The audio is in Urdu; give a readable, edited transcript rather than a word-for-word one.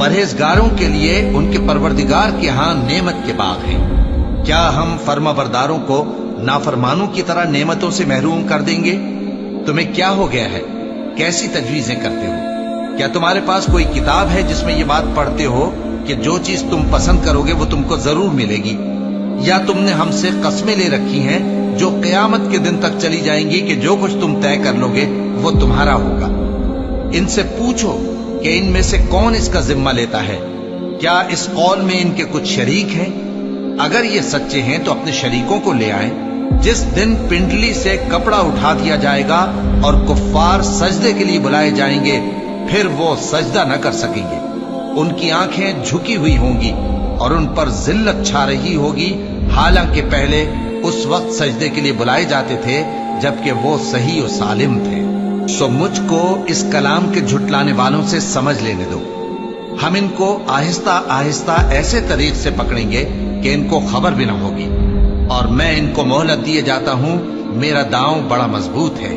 پرہیزگاروں کے لیے ان کے پروردگار کے ہاں نعمت کے باغ ہیں۔ کیا ہم فرما برداروں کو نافرمانوں کی طرح نعمتوں سے محروم کر دیں گے؟ تمہیں کیا ہو گیا ہے؟ کیسی تجویزیں کرتے ہو؟ کیا تمہارے پاس کوئی کتاب ہے جس میں یہ بات پڑھتے ہو کہ جو چیز تم پسند کرو گے وہ تم کو ضرور ملے گی؟ یا تم نے ہم سے قسمیں لے رکھی ہیں جو قیامت کے دن تک چلی جائیں گی کہ جو کچھ تم طے کر لو گے وہ تمہارا ہوگا؟ ان سے پوچھو کہ ان میں سے کون اس کا ذمہ لیتا ہے؟ کیا اس قول میں ان کے کچھ شریک ہیں؟ اگر یہ سچے ہیں تو اپنے شریکوں کو لے آئیں۔ جس دن پنڈلی سے کپڑا اٹھا دیا جائے گا اور کفار سجدے کے لیے بلائے جائیں گے، پھر وہ سجدہ نہ کر سکیں گے۔ ان کی آنکھیں جھکی ہوئی ہوں گی اور ان پر ذلت چھا رہی ہوگی، حالانکہ پہلے اس وقت سجدے کے لیے بلائے جاتے تھے جبکہ وہ صحیح و سالم تھے۔ سو مجھ کو اس کلام کے جھٹلانے والوں سے سمجھ لینے دو۔ ہم ان کو آہستہ آہستہ ایسے طریق سے پکڑیں گے کہ ان کو خبر بھی نہ ہوگی، اور میں ان کو مہلت دیے جاتا ہوں، میرا داؤں بڑا مضبوط ہے۔